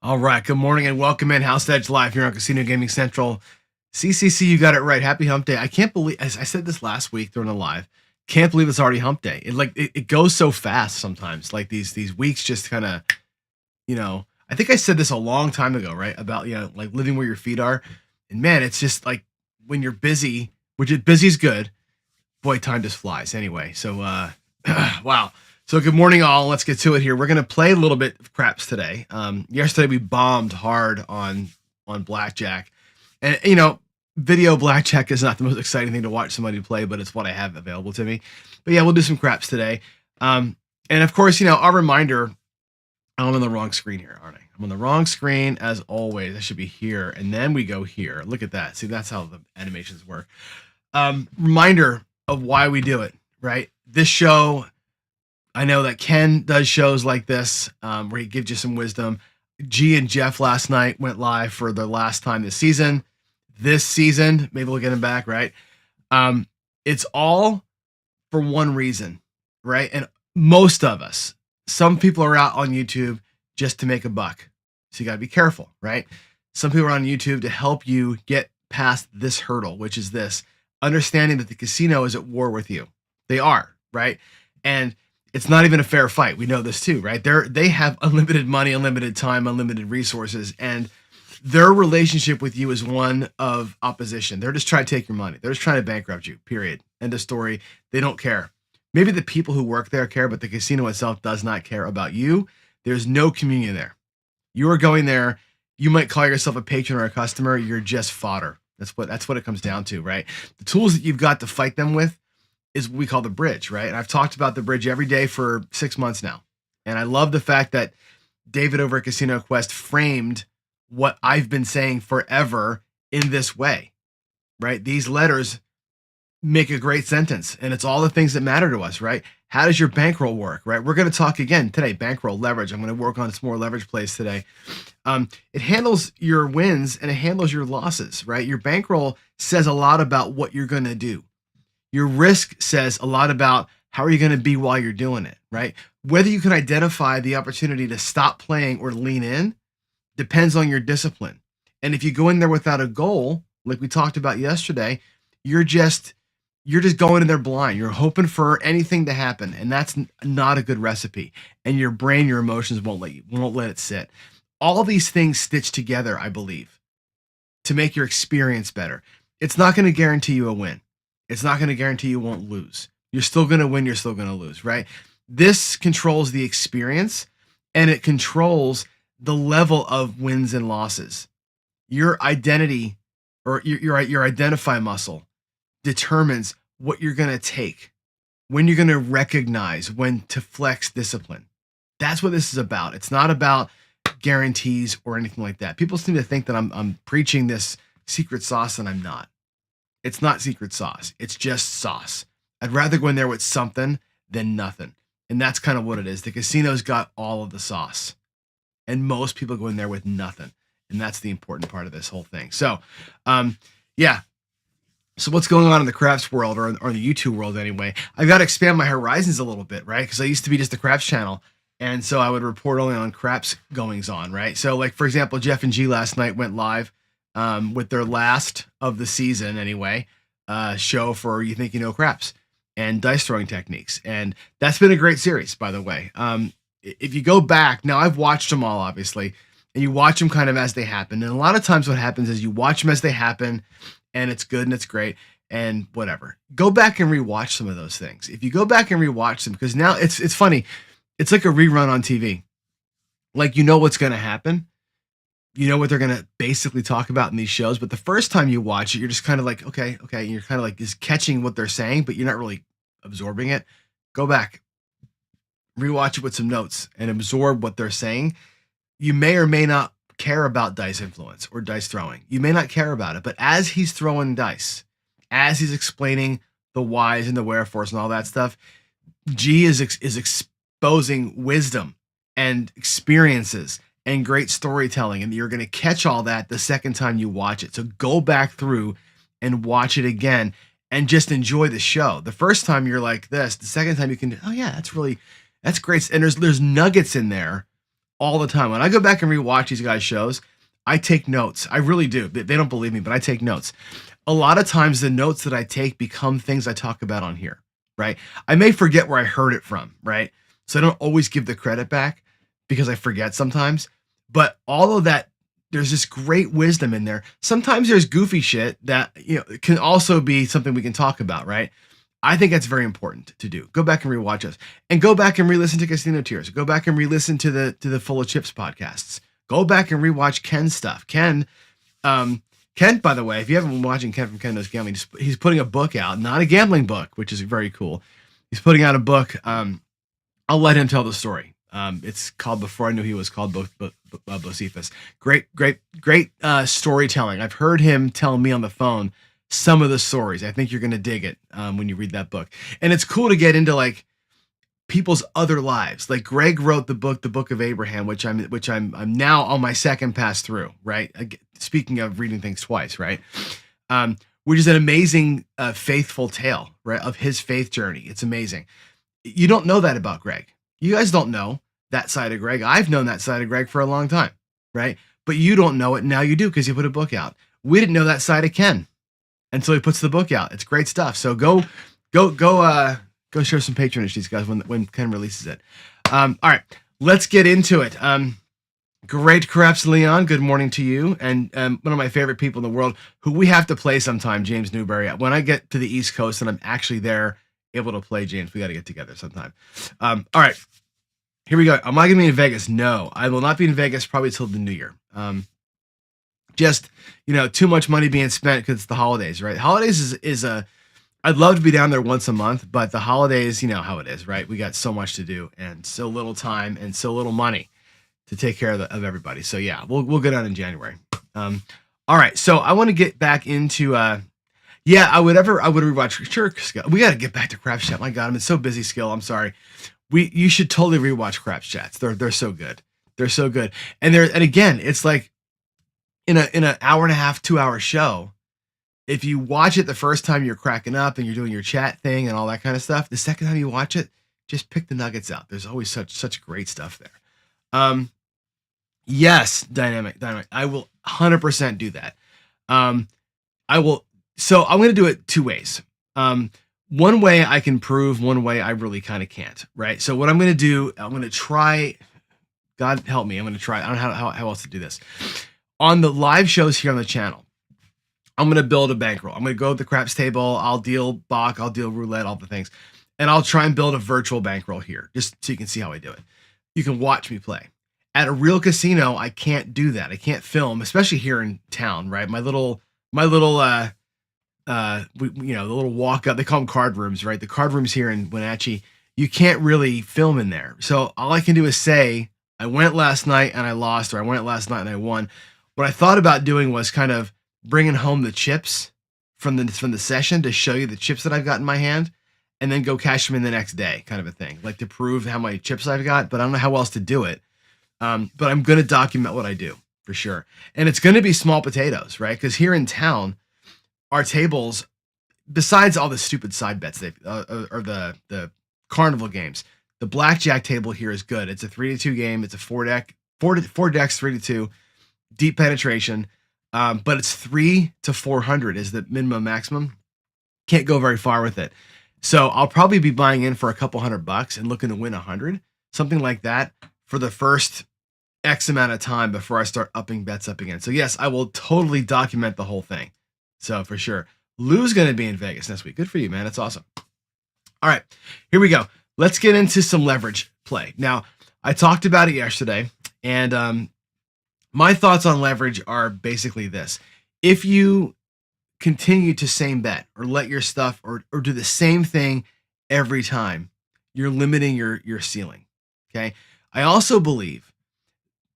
All right. Good morning and welcome in House Edge Live here on Casino Gaming Central. CCC, you got it right. Happy Hump Day. I can't believe, as I said this last week during the live, can't believe it's already Hump Day. It goes so fast sometimes. Like these weeks just kind of, I think I said this a long time ago, right? About like living where your feet are. And man, it's just like when you're busy, which is busy's good. Boy, time just flies. Anyway, so wow. So good morning, all. Let's get to it here. We're gonna play a little bit of craps today. Yesterday we bombed hard on blackjack, and video blackjack is not the most exciting thing to watch somebody play, but it's what I have available to me. But yeah, we'll do some craps today. And of course, our reminder. I'm on the wrong screen here, aren't I? I'm on the wrong screen as always. I should be here, and then we go here. Look at that. See, that's how the animations work. Reminder of why we do it, right? This show. I know that Ken does shows like this where he gives you some wisdom. G and Jeff last night went live for the last time this season. This season, maybe we'll get him back, right? It's all for one reason, right? And most of us, some people are out on YouTube just to make a buck. So you got to be careful, right? Some people are on YouTube to help you get past this hurdle, which is this, understanding that the casino is at war with you. They are, right? And it's not even a fair fight. We know this too, right? They have unlimited money, unlimited time, unlimited resources, and their relationship with you is one of opposition. They're just trying to take your money. They're just trying to bankrupt you, period. End of story. They don't care. Maybe the people who work there care, but the casino itself does not care about you. There's no communion there. You are going there. You might call yourself a patron or a customer. You're just fodder. That's what it comes down to, right? The tools that you've got to fight them with is what we call the bridge, right? And I've talked about the bridge every day for 6 months now. And I love the fact that David over at Casino Quest framed what I've been saying forever in this way, right? These letters make a great sentence, and it's all the things that matter to us, right? How does your bankroll work, right? We're going to talk again today, bankroll, leverage. I'm going to work on some more leverage plays today. It handles your wins and it handles your losses, right? Your bankroll says a lot about what you're going to do. Your risk says a lot about how are you going to be while you're doing it, right? Whether you can identify the opportunity to stop playing or lean in depends on your discipline. And if you go in there without a goal, like we talked about yesterday, you're just going in there blind. You're hoping for anything to happen, and that's not a good recipe. And your brain, your emotions won't let it sit. All these things stitched together, I believe, to make your experience better. It's not going to guarantee you a win. It's not going to guarantee you won't lose. You're still going to win. You're still going to lose, right? This controls the experience, and it controls the level of wins and losses. Your identity or your identify muscle determines what you're going to take, when you're going to recognize when to flex discipline. That's what this is about. It's not about guarantees or anything like that. People seem to think that I'm preaching this secret sauce, and I'm not. It's not secret sauce. It's just sauce. I'd rather go in there with something than nothing. And that's kind of what it is. The casino's got all of the sauce. And most people go in there with nothing. And that's the important part of this whole thing. So, yeah. So what's going on in the craps world or the YouTube world anyway? I've got to expand my horizons a little bit, right? Because I used to be just a craps channel. And so I would report only on craps goings on, right? So like, for example, Jeff and G last night went live with their last of the season anyway, show for You Think You Know Craps and dice throwing techniques. And that's been a great series, by the way. If you go back, now I've watched them all, obviously, and you watch them kind of as they happen. And a lot of times what happens is you watch them as they happen, and it's good and it's great and whatever. Go back and rewatch some of those things. If you go back and rewatch them, because now it's funny. It's like a rerun on TV. Like, you know what's going to happen. You know what they're going to basically talk about in these shows. But the first time you watch it, you're just kind of like, okay. And you're kind of like just catching what they're saying, but you're not really absorbing it. Go back, rewatch it with some notes and absorb what they're saying. You may or may not care about dice influence or dice throwing. You may not care about it, but as he's throwing dice, as he's explaining the whys and the wherefores and all that stuff, G is exposing wisdom and experiences and great storytelling, and you're going to catch all that the second time you watch it. So go back through and watch it again and just enjoy the show. The first time you're like this, the second time you can, oh yeah, that's great. And there's nuggets in there all the time. When I go back and rewatch these guys' shows, I take notes. I really do. They don't believe me, but I take notes. A lot of times the notes that I take become things I talk about on here, right? I may forget where I heard it from, right? So I don't always give the credit back because I forget sometimes. But all of that, there's this great wisdom in there. Sometimes there's goofy shit that, can also be something we can talk about, right? I think that's very important to do. Go back and rewatch us, and go back and re-listen to Casino Tears. Go back and re-listen to the Full of Chips podcasts. Go back and rewatch Ken's stuff. Ken, by the way, if you haven't been watching Ken from Ken Knows Gambling, he's putting a book out, not a gambling book, which is very cool. He's putting out a book. I'll let him tell the story. It's called Before I Knew He Was Called Bocephus. Great storytelling. I've heard him tell me on the phone some of the stories. I think you're going to dig it when you read that book. And it's cool to get into like people's other lives. Like Greg wrote the Book of Abraham, which I'm now on my second pass through, right? Speaking of reading things twice, right? Which is an amazing faithful tale, right, of his faith journey. It's amazing. You don't know that about Greg. You guys don't know that side of Greg. I've known that side of Greg for a long time, right? But you don't know it. Now you do because you put a book out. We didn't know that side of Ken until he puts the book out. It's great stuff. So go show some patronage to these guys when Ken releases it. All right, let's get into it. Great Craps Leon, good morning to you. And one of my favorite people in the world who we have to play sometime, James Newberry. When I get to the East Coast and I'm actually there able to play James, we got to get together sometime. All right, here we go. Am I going to be in Vegas? No, I will not be in Vegas probably till the new year. Just, too much money being spent because it's the holidays, right? Holidays is I'd love to be down there once a month, but the holidays, you know how it is, right? We got so much to do and so little time and so little money to take care of everybody. So yeah, we'll go down in January. All right. So I want to get back into, I would rewatch. Sure. We got to get back to Craps Chat. My God, I'm so busy, Skill. I'm sorry. You should totally rewatch Craps Chats. They're so good. They're so good. And again, it's like, in an hour and a half, 2 hour show, if you watch it the first time you're cracking up and you're doing your chat thing and all that kind of stuff, the second time you watch it, just pick the nuggets out. There's always such great stuff there. Yes, dynamic. I will 100% do that. I will. So I'm going to do it two ways. One way I can prove, one way I really kind of can't, right? So what I'm going to do, I'm going to try, God help me. I'm going to try. I don't know how else to do this. On the live shows here on the channel, I'm going to build a bankroll. I'm going to go to the craps table. I'll deal Bach. I'll deal roulette, all the things. And I'll try and build a virtual bankroll here just so you can see how I do it. You can watch me play. At a real casino, I can't do that. I can't film, especially here in town, right? My little the little walk up, they call them card rooms, right? The card rooms here in Wenatchee, you can't really film in there. So all I can do is say, I went last night and I lost, or I went last night and I won. What I thought about doing was kind of bringing home the chips from the session to show you the chips that I've got in my hand and then go cash them in the next day, kind of a thing, like to prove how many chips I've got, but I don't know how else to do it. But I'm going to document what I do for sure. And it's going to be small potatoes, right? Because here in town, our tables, besides all the stupid side bets, or the carnival games, the blackjack table here is good. It's a 3-2 game. It's a four decks, 3-2, deep penetration. But it's 3 to 400 is the minimum maximum. Can't go very far with it. So I'll probably be buying in for a couple $100 and looking to win 100, something like that for the first X amount of time before I start upping bets up again. So yes, I will totally document the whole thing. So for sure. Lou's going to be in Vegas next week. Good for you, man. That's awesome. All right, here we go. Let's get into some leverage play. Now, I talked about it yesterday, and my thoughts on leverage are basically this. If you continue to same bet or let your stuff or do the same thing every time, you're limiting your ceiling. Okay. I also believe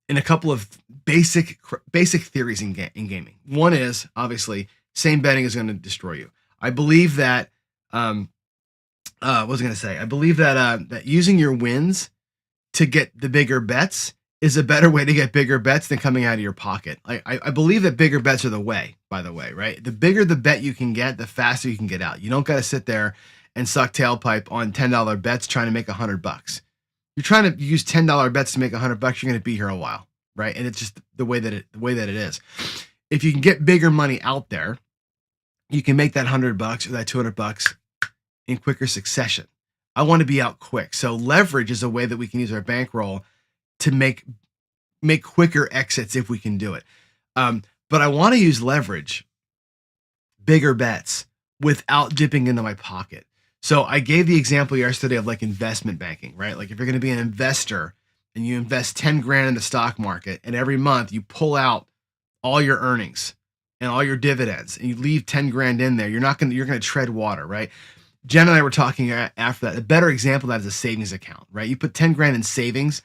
in a couple of basic theories in gaming. One is obviously same betting is going to destroy you. I believe that, what was I going to say? I believe that using your wins to get the bigger bets is a better way to get bigger bets than coming out of your pocket. I believe that bigger bets are the way, by the way, right? The bigger the bet you can get, the faster you can get out. You don't got to sit there and suck tailpipe on $10 bets trying to make $100. you're trying to use $10 bets to make $100, you're going to be here a while, right? And it's just the way that it is. If you can get bigger money out there, you can make that $100 or that $200 in quicker succession. I want to be out quick. So leverage is a way that we can use our bankroll to make quicker exits if we can do it. But I want to use leverage, bigger bets, without dipping into my pocket. So I gave the example yesterday of like investment banking, right? Like if you're going to be an investor and you invest 10 grand in the stock market, and every month you pull out all your earnings and all your dividends and you leave 10 grand in there, you're going to tread water, right? Jen and I were talking after that. A better example of that is a savings account, right? You put 10 grand in savings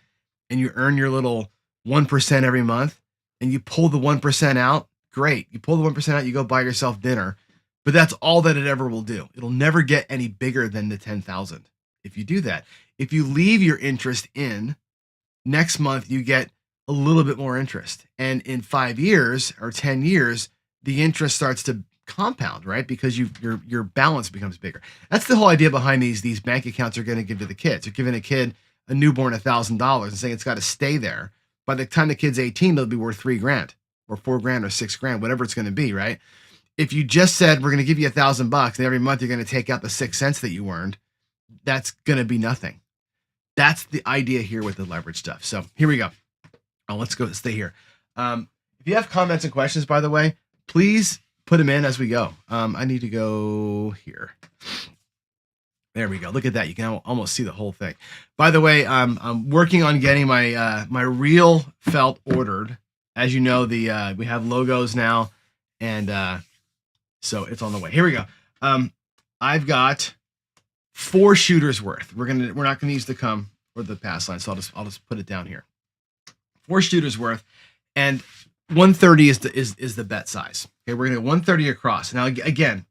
and you earn your little 1% every month, and you pull the 1% out. Great. You pull the 1% out, you go buy yourself dinner, but that's all that it ever will do. It'll never get any bigger than the 10,000 if you do that. If you leave your interest in, next month you get a little bit more interest. And in 5 years or 10 years, the interest starts to compound, right? Because your balance becomes bigger. That's the whole idea behind these bank accounts you're going to give to the kids. You're giving a kid, a newborn, $1,000 and saying it's got to stay there. By the time the kid's 18, they'll be worth $3 grand or $4 grand or $6 grand, whatever it's going to be, right? If you just said we're going to give you $1,000 and every month you're going to take out the 6 cents that you earned, that's going to be nothing. That's the idea here with the leverage stuff. So here we go. Let's go stay here. If you have comments and questions, by the way, please put them in as we go. I need to go here. There we go. Look at that. You can almost see the whole thing. By the way, I'm working on getting my real felt ordered. As you know, we have logos now, and so it's on the way. Here we go. I've got 4 shooters worth. We're not gonna use the come or the pass line, so I'll just put it down here. 4 shooters worth, and 130 is the bet size. Okay, we're gonna 130 across. Now again,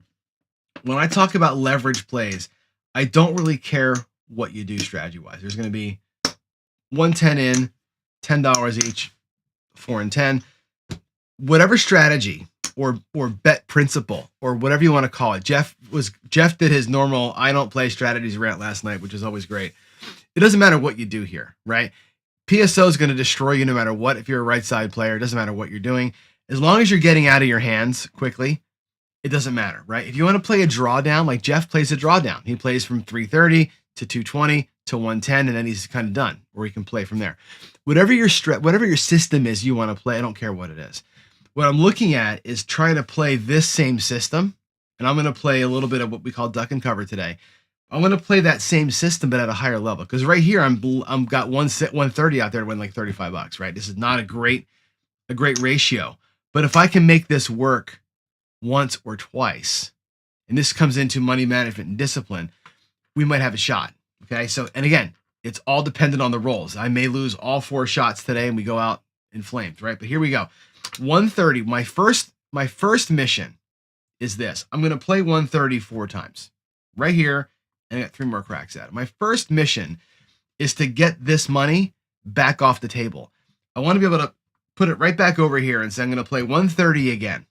when I talk about leverage plays, I don't really care what you do strategy-wise. There's going to be 110 in, $10 each, 4 and 10. Whatever strategy or bet principle or whatever you want to call it. Jeff did his normal I don't play strategies rant last night, which is always great. It doesn't matter what you do here, right? PSO is going to destroy you no matter what. If you're a right side player, it doesn't matter what you're doing. As long as you're getting out of your hands quickly, it doesn't matter, right? If you want to play a drawdown, like Jeff plays a drawdown, he plays from 330 to 220 to 110, and then he's kind of done, or he can play from there. Whatever your system is you want to play, I don't care what it is. What I'm looking at is trying to play this same system, and I'm going to play a little bit of what we call duck and cover today. I'm going to play that same system, but at a higher level, because right here I'm got 130 out there to win like $35, right? This is not a great ratio, but if I can make this work once or twice, and this comes into money management and discipline, we might have a shot. Okay. So, and again, it's all dependent on the rolls. I may lose all 4 shots today and we go out inflamed, right? But here we go. 130. My first mission is this. I'm going to play 130 4 times right here and get 3 more cracks at it. My first mission is to get this money back off the table. I want to be able to put it right back over here and say, I'm going to play 130 again.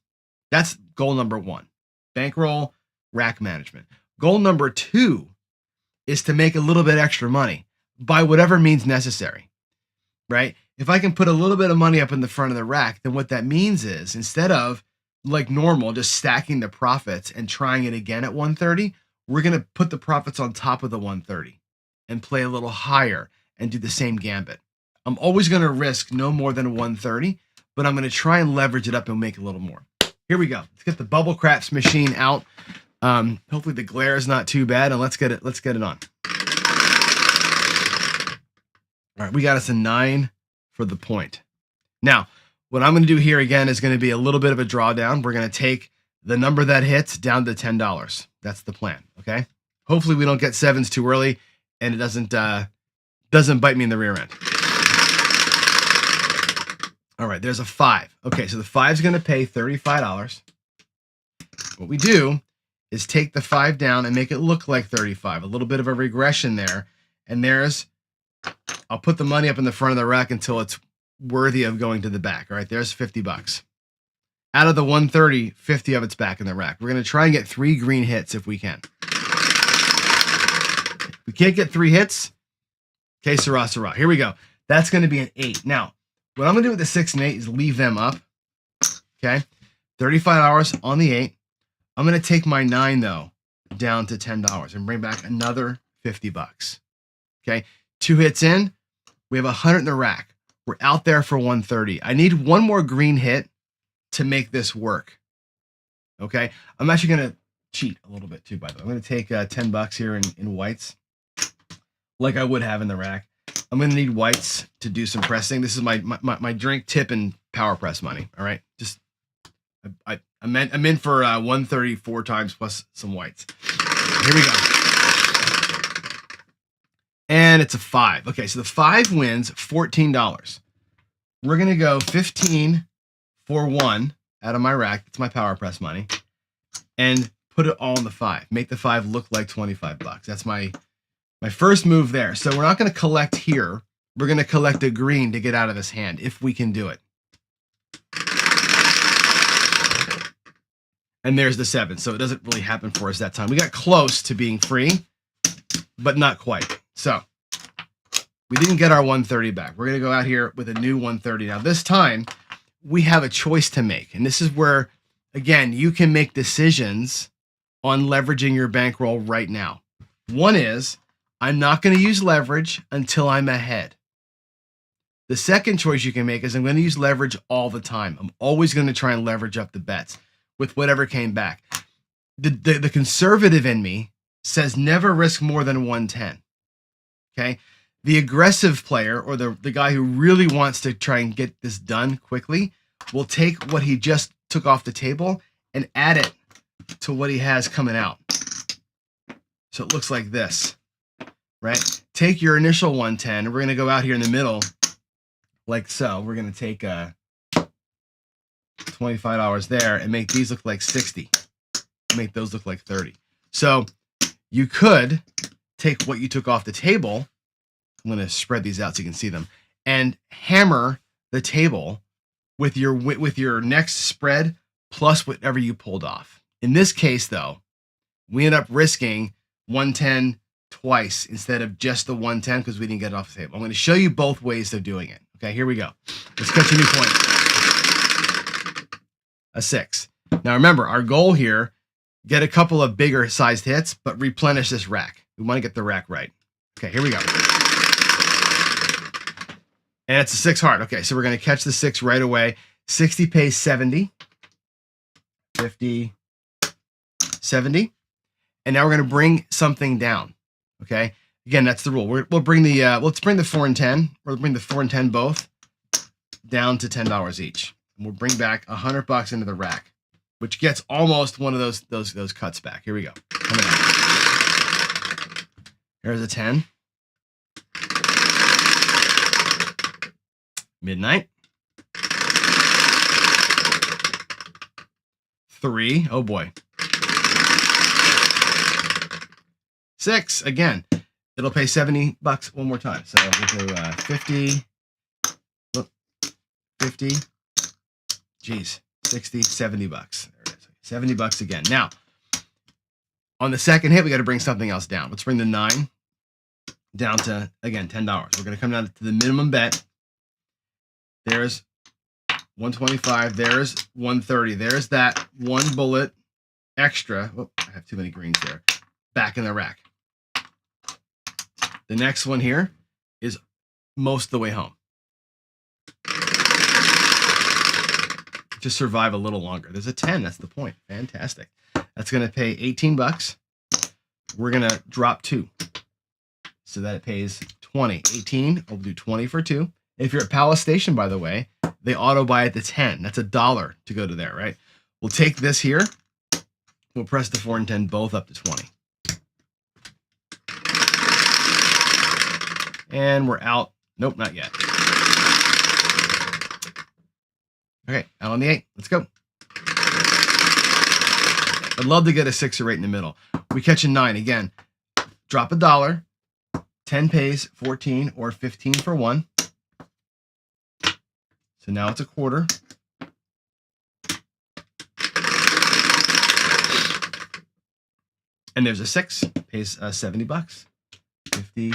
That's goal number 1, bankroll, rack management. Goal number 2 is to make a little bit extra money by whatever means necessary, right? If I can put a little bit of money up in the front of the rack, then what that means is instead of like normal, just stacking the profits and trying it again at 130, we're going to put the profits on top of the 130 and play a little higher and do the same gambit. I'm always going to risk no more than 130, but I'm going to try and leverage it up and make a little more. Here we go. Let's get the bubble craps machine out. Hopefully the glare is not too bad, and let's get it on. All right, we got us a 9 for the point. Now, what I'm going to do here again is going to be a little bit of a drawdown. We're going to take the number that hits down to $10. That's the plan. Okay. Hopefully we don't get 7s too early, and it doesn't bite me in the rear end. All right, there's a 5. Okay, so the 5 is going to pay $35. What we do is take the 5 down and make it look like 35. A little bit of a regression there. And I'll put the money up in the front of the rack until it's worthy of going to the back. All right, there's $50. Out of the 130, 50 of it's back in the rack. We're going to try and get 3 green hits if we can. If we can't get 3 hits, Okay, Sarah. Here we go. That's going to be an 8. Now, what I'm going to do with the 6 and 8 is leave them up. Okay, $35 on the 8. I'm going to take my 9, though, down to $10 and bring back another $50. Okay, 2 hits in. We have 100 in the rack. We're out there for 130. I need one more green hit to make this work. Okay, I'm actually going to cheat a little bit too, by the way. I'm going to take $10 here in whites, like I would have in the rack. I'm going to need whites to do some pressing. This is my drink tip and power press money. All right, just I'm in for 134 times plus some whites. Here we go. And it's a 5. Okay, so the 5 wins $14. We're going to go 15 for 1 out of my rack. It's my power press money. And put it all in the 5. Make the 5 look like $25. That's my first move there. So we're not going to collect here. We're going to collect a green to get out of this hand, if we can do it. And there's the 7. So it doesn't really happen for us that time. We got close to being free, but not quite. So we didn't get our 130 back. We're going to go out here with a new 130. Now this time we have a choice to make. And this is where, again, you can make decisions on leveraging your bankroll right now. One is, I'm not going to use leverage until I'm ahead. The second choice you can make is I'm going to use leverage all the time. I'm always going to try and leverage up the bets with whatever came back. The conservative in me says never risk more than 110. Okay? The aggressive player, or the guy who really wants to try and get this done quickly, will take what he just took off the table and add it to what he has coming out. So it looks like this, right? Take your initial 110, and we're going to go out here in the middle like so. We're going to take $25 there and make these look like 60. Make those look like 30. So you could take what you took off the table. I'm going to spread these out so you can see them, and hammer the table with your next spread plus whatever you pulled off. In this case, though, we end up risking 110 twice instead of just the 110 because we didn't get it off the table. I'm going to show you both ways of doing it. Okay, here we go. Let's catch a new point. A 6. Now remember, our goal here, get a couple of bigger sized hits, but replenish this rack. We want to get the rack right. Okay, here we go. And it's a 6 heart. Okay, so we're going to catch the 6 right away. 60 pays 70. 50, 70. And now we're going to bring something down. Okay, again, that's the rule. We'll bring the let's bring the 4 and 10. We'll bring the 4 and 10 both down to $10 each. And we'll bring back $100 into the rack, which gets almost one of those cuts back. Here we go. Coming out. Here's a 10. Midnight. 3. Oh boy. 6. Again, it'll pay $70 one more time. So we'll do 50. Look, 50. Geez, 60, $70. There it is. $70 again. Now, on the second hit, we got to bring something else down. Let's bring the 9 down to, again, $10. We're going to come down to the minimum bet. There's 125. There's 130. There's that one bullet extra. Oh, I have too many greens there. Back in the rack. The next one here is most of the way home. Just survive a little longer. There's a 10. That's the point. Fantastic. That's going to pay $18. We're going to drop 2 so that it pays 20. 18. We'll do 20 for 2. If you're at Palace Station, by the way, they auto buy at the 10. That's $1 to go to there, right? We'll take this here. We'll press the 4 and 10 both up to 20. And we're out. Nope, not yet. Okay, out on the 8. Let's go. I'd love to get a 6 or 8 in the middle. We catch a 9 again. Drop $1. 10 pays 14 or 15 for 1. So now it's a quarter. And there's a 6, pays $70. 50,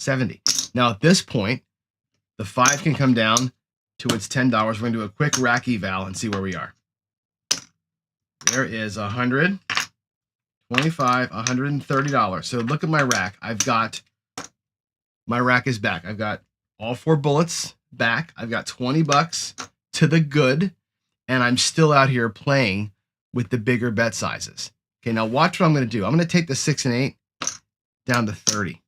70. Now at this point, the 5 can come down to its $10. We're going to do a quick rack eval and see where we are. There is $125, $130. So look at my rack. My rack is back. I've got all 4 bullets back. I've got $20 to the good, and I'm still out here playing with the bigger bet sizes. Okay, now watch what I'm going to do. I'm going to take the 6 and 8 down to 30.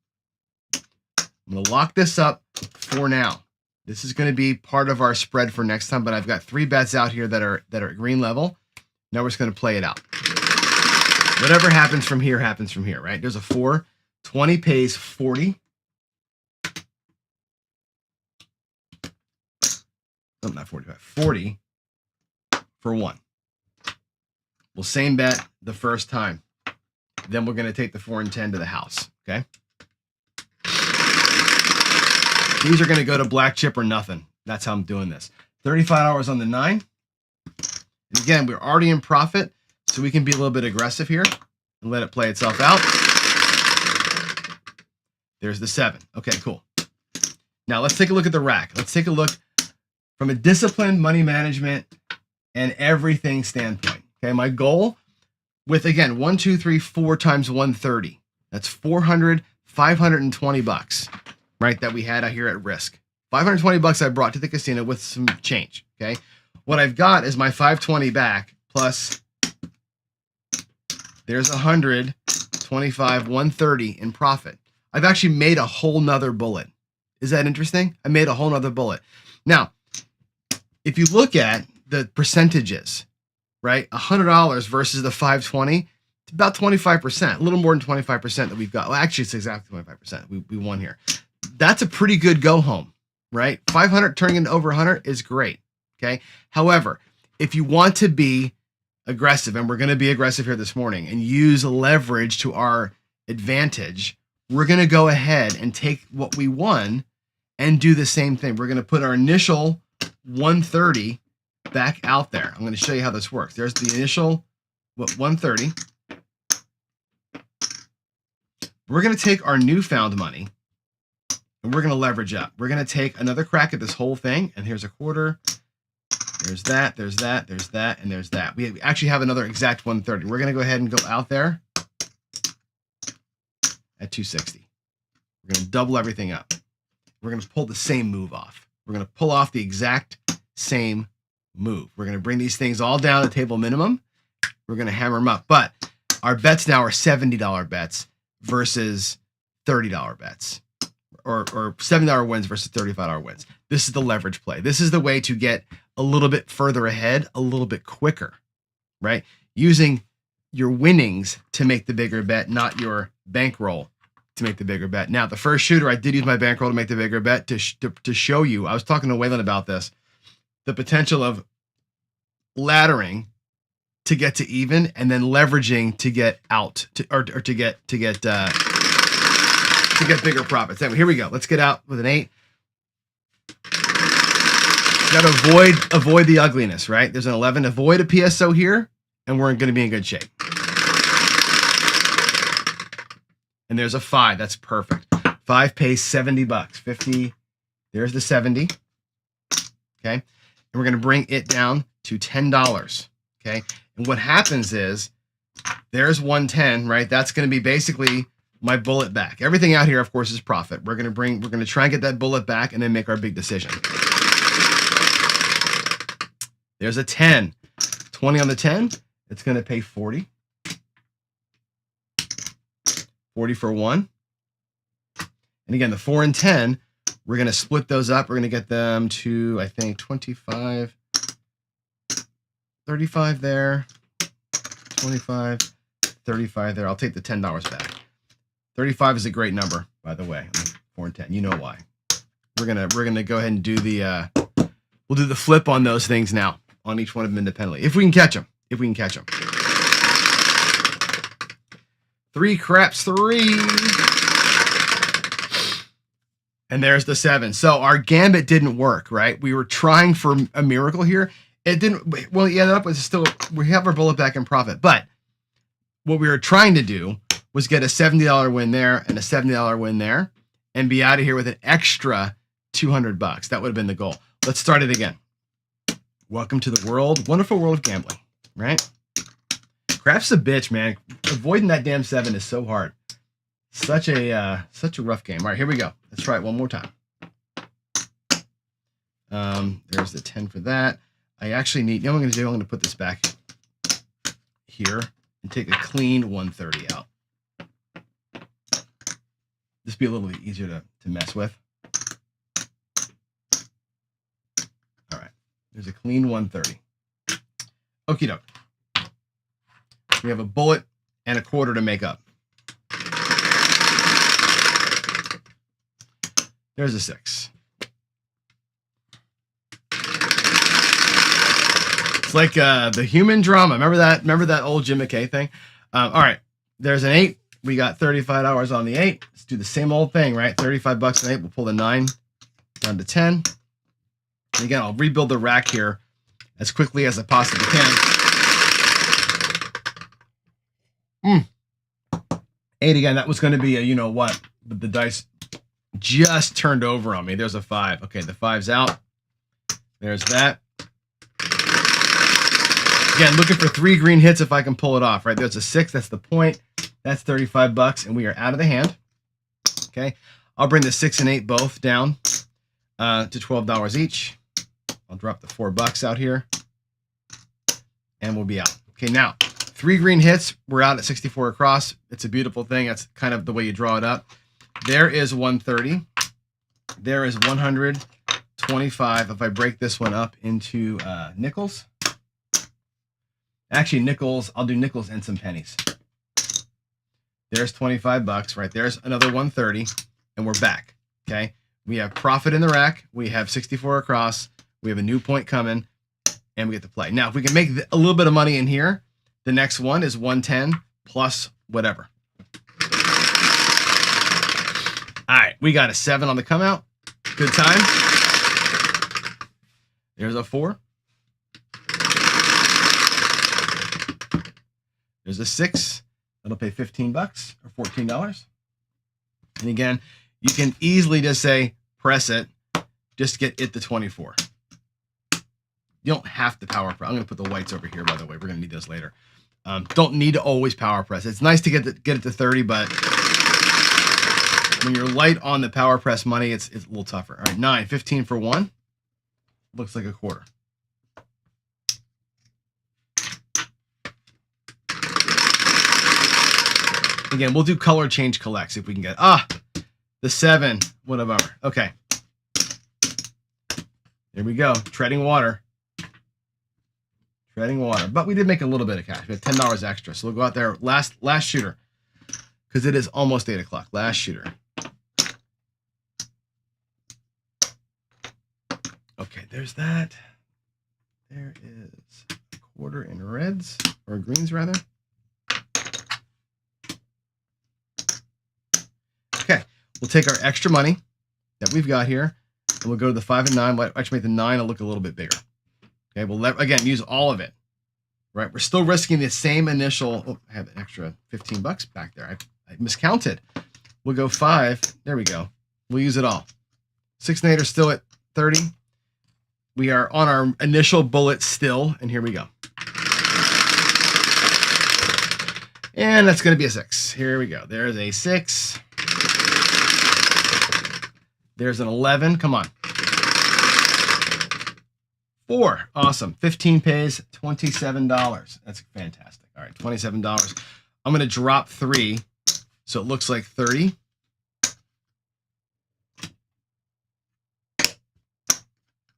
I'm going to lock this up for now. This is going to be part of our spread for next time, but I've got 3 bets out here that are at green level. Now we're just going to play it out. Whatever happens from here, right? There's a 4. 20 pays 40. Oh, not 45. 40 for 1. We'll same bet the first time. Then we're going to take the 4 and 10 to the house, okay? These are going to go to black chip or nothing. That's how I'm doing this. $35 on the 9. And again, we're already in profit, so we can be a little bit aggressive here and let it play itself out. There's the 7. Okay, cool. Now let's take a look at the rack. Let's take a look from a disciplined money management and everything standpoint. Okay, my goal with, again, 1, 2, 3, 4 times 130. That's 400, $520, right? That we had out here at risk. 520 bucks I brought to the casino with some change. Okay, what I've got is my 520 back plus there's 125, 130 in profit. I've actually made a whole nother bullet. Is that interesting? I made a whole nother bullet. Now, if you look at the percentages, right? $100 versus the 520, it's about 25%, a little more than 25% that we've got. Well, actually, it's exactly 25%. We won here. That's a pretty good go home, right? 500 turning into over 100 is great, okay? However, if you want to be aggressive, and we're going to be aggressive here this morning, and use leverage to our advantage, we're going to go ahead and take what we won and do the same thing. We're going to put our initial 130 back out there. I'm going to show you how this works. There's the initial 130. We're going to take our newfound money and we're going to leverage up. We're going to take another crack at this whole thing. And here's a quarter. There's that, there's that, there's that, and there's that. We actually have another exact 130. We're going to go ahead and go out there at 260. We're going to double everything up. We're going to pull the same move off. We're going to pull off the exact same move. We're going to bring these things all down to table minimum. We're going to hammer them up. But our bets now are $70 bets versus $30 bets. Or $70 wins versus $35 wins. This is the leverage play. This is the way to get a little bit further ahead, a little bit quicker, right? Using your winnings to make the bigger bet, not your bankroll to make the bigger bet. Now, the first shooter, I did use my bankroll to make the bigger bet to show you. I was talking to Waylon about this, the potential of laddering to get to even, and then leveraging to get out to get bigger profits. Anyway, here we go. Let's get out with an 8. Got to avoid the ugliness, right? There's an 11. Avoid a PSO here, and we're going to be in good shape. And there's a 5. That's perfect. 5 pays $70. 50. There's the 70. Okay. And we're going to bring it down to $10. Okay. And what happens is there's 110, right? That's going to be basically my bullet back. Everything out here, of course, is profit. We're going to try and get that bullet back and then make our big decision. There's a 10. 20 on the 10. It's going to pay 40. 40 for 1. And again, the 4 and 10, we're going to split those up. We're going to get them to, I think, 25, 35 there, 25, 35 there. I'll take the $10 back. 35 is a great number, by the way. 4 and 10. You know why. We're gonna go ahead and do the we'll do the flip on those things now, on each one of them independently. If we can catch them. 3 craps 3. And there's the 7. So our gambit didn't work, right? We were trying for a miracle here. It didn't. Well, you ended up with still, we have our bullet back in profit. But what we were trying to do was get a $70 win there and a $70 win there. and be out of here with an extra 200 bucks. That would have been the goal. Let's start it again. Welcome to the wonderful world of gambling, right? Craft's a bitch, man. Avoiding that damn 7 is so hard. Such a rough game. All right, here we go. Let's try it one more time. There's the 10 for that. I actually need, you know what I'm going to do? I'm going to put this back here and take a clean 130 out. This be a little bit easier to mess with. All right, there's a clean 130. Okie doke. We have a bullet and a quarter to make up. There's a 6. It's like the human drama. Remember that old Jim McKay thing? All right, there's an 8. We got $35 on the 8. Let's do the same old thing, right? 35 bucks on 8. We'll pull the 9 down to 10. And again, I'll rebuild the rack here as quickly as I possibly can. 8 again. That was going to be a you know what, but the dice just turned over on me. There's a 5. Okay, the 5's out. There's that. Again, looking for 3 green hits if I can pull it off. Right, there's a 6. That's the point. That's 35 bucks, and we are out of the hand. Okay, I'll bring the 6 and 8 both down to $12 each. I'll drop the $4 out here, and we'll be out. Okay, now 3 green hits. We're out at 64 across. It's a beautiful thing. That's kind of the way you draw it up. There is 130. There is 125. If I break this one up into nickels. Actually, nickels. I'll do nickels and some pennies. There's 25 bucks. Right there's another 130, and we're back. Okay, we have profit in the rack. We have 64 across. We have a new point coming, and we get to play. Now, if we can make a little bit of money in here, the next one is 110 plus whatever. All right, we got a 7 on the come out. Good time. There's a 4. There's a 6. That'll pay 15 bucks or $14. And again, you can easily just say, press it, just get it to 24. You don't have to power press. I'm going to put the whites over here, by the way. We're going to need those later. Don't need to always power press. It's nice to get it to 30, but when you're light on the power press money, it's a little tougher. All right, 9, 15 for 1. Looks like a quarter. Again, we'll do color change collects if we can get the 7. What a bummer. Okay. There we go. Treading water. Treading water. But we did make a little bit of cash. We had $10 extra. So we'll go out there. Last shooter. Because it is almost 8 o'clock. Last shooter. Okay, there's that. There is a quarter in reds. Or greens, rather. Okay, we'll take our extra money that we've got here, and we'll go to the 5 and 9. We'll actually make the 9 look a little bit bigger. Okay, we'll again use all of it. Right, we're still risking the same initial. Oh, I have an extra 15 bucks back there. I miscounted. We'll go 5. There we go. We'll use it all. 6 and 8 are still at 30. We are on our initial bullet still, and here we go. And that's going to be a 6. Here we go. There's a 6. There's an 11. Come on. 4. Awesome. 15 pays $27. That's fantastic. All right, $27. I'm going to drop 3, so it looks like 30.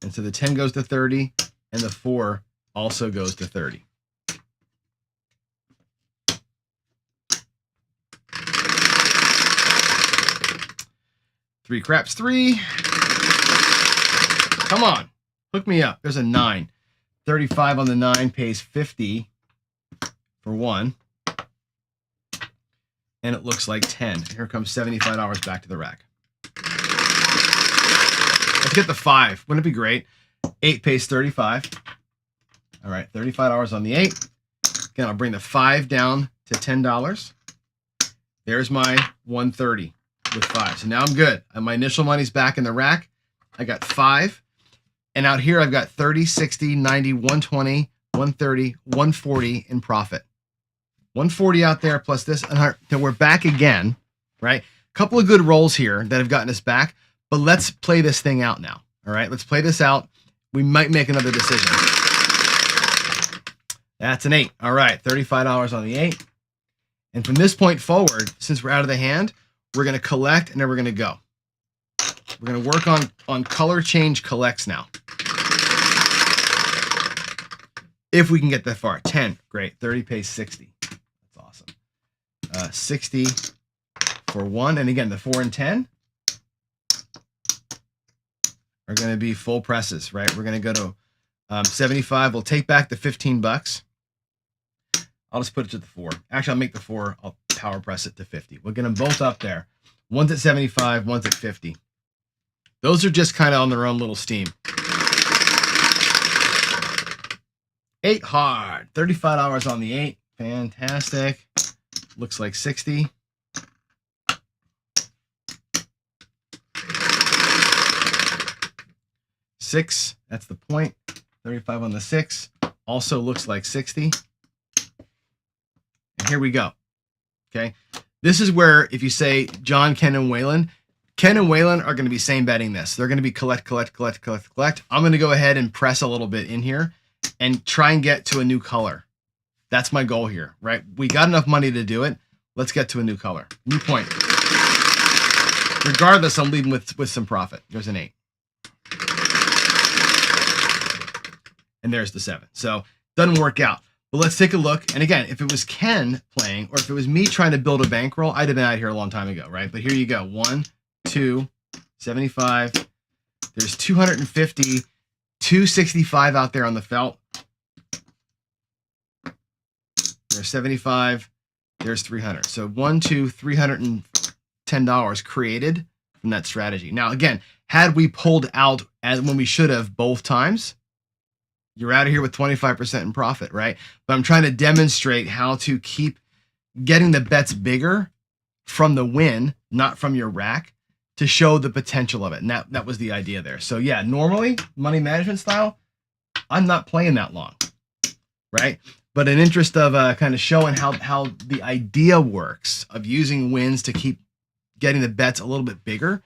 And so the 10 goes to 30, and the 4 also goes to 30. Three craps, 3. Come on. Hook me up. There's a 9. 35 on the 9 pays 50 for 1. And it looks like 10. Here comes $75 back to the rack. Let's get the 5. Wouldn't it be great? 8 pays 35. All right, $35 on the 8. Again, I'll bring the 5 down to $10. There's my 130. with 5. So now I'm good. My initial money's back in the rack. I got 5. And out here, I've got 30, 60, 90, 120, 130, 140 in profit. 140 out there plus this. So we're back again, right? Couple of good rolls here that have gotten us back, but let's play this thing out now. All right, let's play this out. We might make another decision. That's an 8. All right, $35 on the 8. And from this point forward, since we're out of the hand, we're going to collect and then we're going to go. We're going to work on color change collects now. If we can get that far. 10, great. 30 pays 60. That's awesome. 60 for 1. And again, the 4 and 10 are going to be full presses, right? We're going to go to 75. We'll take back the 15 bucks. I'll just put it to the 4. Actually, I'll make the 4. I'll power press it to 50. We'll get them both up there. One's at 75, one's at 50. Those are just kind of on their own little steam. 8 hard. $35 on the 8. Fantastic. Looks like 60. Six. That's the point. 35 on the 6. Also looks like 60. And here we go. Okay. This is where if you say John, Ken, and Waylon are going to be same betting this. They're going to be collect. I'm going to go ahead and press a little bit in here and try and get to a new color. That's my goal here, right? We got enough money to do it. Let's get to a new color. New point. Regardless, I'm leading with some profit. There's an 8. And there's the 7. So doesn't work out. But let's take a look. And again, if it was Ken playing or if it was me trying to build a bankroll, I'd have been out here a long time ago, right? But here you go. 1, 2, 75. There's 250, 265 out there on the felt. There's 75. There's 300. So $310 created from that strategy. Now, again, had we pulled out as when we should have both times, you're out of here with 25% in profit, right? But I'm trying to demonstrate how to keep getting the bets bigger from the win, not from your rack, to show the potential of it. And that was the idea there. So yeah, normally money management style, I'm not playing that long, right? But in interest of kind of showing how the idea works of using wins to keep getting the bets a little bit bigger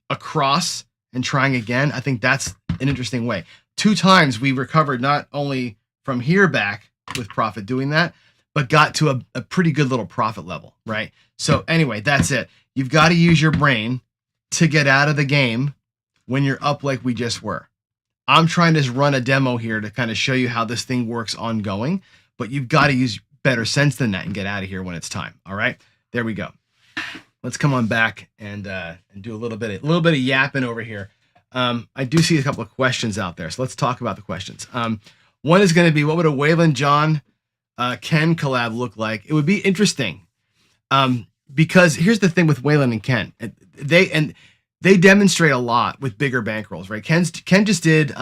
across and trying again, I think that's an interesting way. 2 times we recovered not only from here back with profit doing that, but got to a pretty good little profit level, right? So anyway, that's it. You've got to use your brain to get out of the game when you're up like we just were. I'm trying to run a demo here to kind of show you how this thing works ongoing, but you've got to use better sense than that and get out of here when it's time. All right, there we go. Let's come on back and do a little bit of yapping over here. I do see a couple of questions out there, so let's talk about the questions. One is going to be, what would a Waylon, John, Ken collab look like? It would be interesting because here's the thing with Waylon and Ken. They demonstrate a lot with bigger bankrolls, right? Ken just did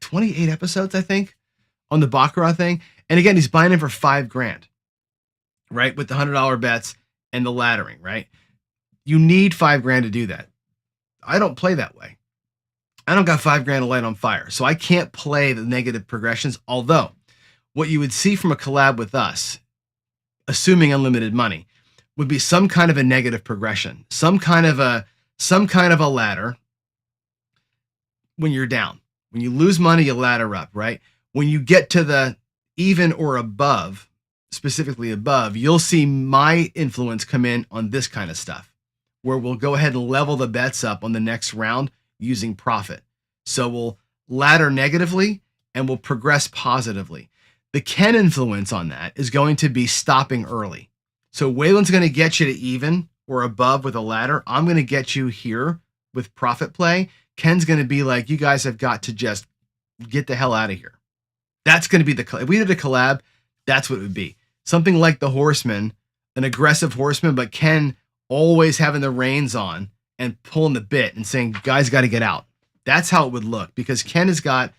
28 episodes, I think, on the Baccarat thing. And again, he's buying in for $5,000, right? With the $100 bets and the laddering, right? You need $5,000 to do that. I don't play that way. I don't got $5,000 to light on fire. So I can't play the negative progressions. Although what you would see from a collab with us, assuming unlimited money, would be some kind of a negative progression, some kind of a ladder when you're down. When you lose money, you ladder up, right? When you get to the even or above, specifically above, you'll see my influence come in on this kind of stuff, where we'll go ahead and level the bets up on the next round using profit. So we'll ladder negatively and we'll progress positively. The Ken influence on that is going to be stopping early. So Waylon's going to get you to even or above with a ladder. I'm going to get you here with profit play. Ken's going to be like, you guys have got to just get the hell out of here. That's going to be if we did a collab, that's what it would be. Something like the Horseman, an aggressive horseman, but Ken always having the reins on and pulling the bit and saying, guys got to get out. That's how it would look, because Ken has got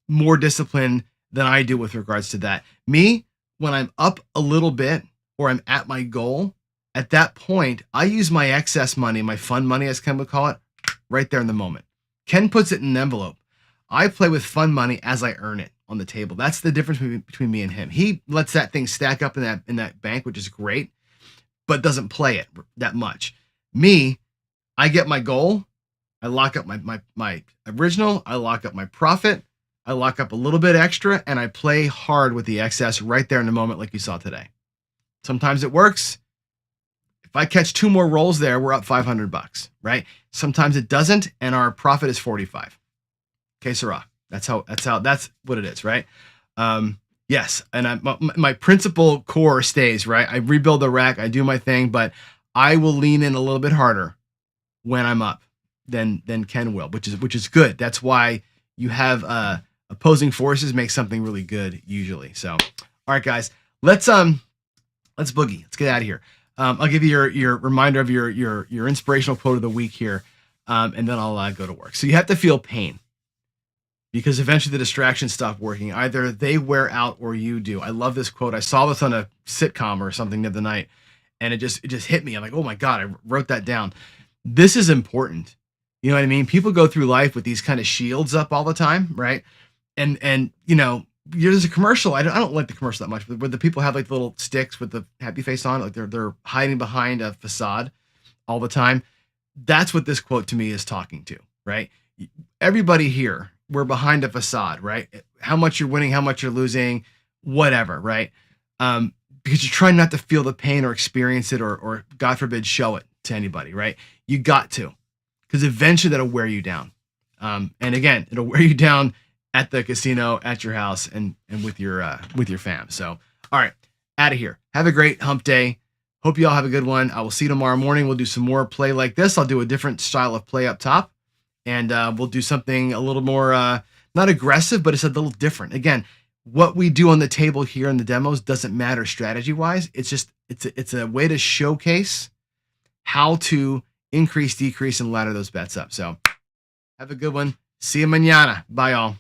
more discipline than I do with regards to that. Me, when I'm up a little bit or I'm at my goal, At that point, I use my excess money, my fun money, as Ken would call it, right there in the moment. Ken puts it in an envelope. I play with fun money as I earn it on the table. That's the difference between me and him. He lets that thing stack up in that bank, which is great, but doesn't play it that much. Me, I get my goal. I lock up my original. I lock up my profit. I lock up a little bit extra, and I play hard with the excess right there in the moment, like you saw today. Sometimes it works. If I catch 2 more rolls there, we're up $500, right? Sometimes it doesn't, and our profit is 45. Okay, Sarah. That's what it is, right? Yes, and my principal core stays, right? I rebuild the rack, I do my thing, but I will lean in a little bit harder when I'm up than Ken will, which is good. That's why you have opposing forces make something really good usually. So, all right, guys, let's boogie. Let's get out of here. I'll give you your reminder of your inspirational quote of the week here, and then I'll go to work. So you have to feel pain, because eventually the distractions stop working. Either they wear out or you do. I love this quote. I saw this on a sitcom or something the other night, and it just hit me. I'm like, oh my God, I wrote that down. This is important. You know what I mean? People go through life with these kind of shields up all the time, right? And you know, there's a commercial. I don't like the commercial that much, but where the people have like the little sticks with the happy face on, like they're hiding behind a facade all the time. That's what this quote to me is talking to, right? Everybody here, we're behind a facade, right? How much you're winning, how much you're losing, whatever, right? Because you're trying not to feel the pain or experience it or God forbid, show it to anybody, right? You got to, because eventually that'll wear you down. And again, it'll wear you down at the casino, at your house, and with your fam. So, all right, out of here. Have a great hump day. Hope you all have a good one. I will see you tomorrow morning. We'll do some more play like this. I'll do a different style of play up top, and we'll do something a little more not aggressive, but it's a little different. Again, what we do on the table here in the demos doesn't matter strategy wise. It's just it's a way to showcase how to increase, decrease, and ladder those bets up. So have a good one. See you mañana. Bye, all.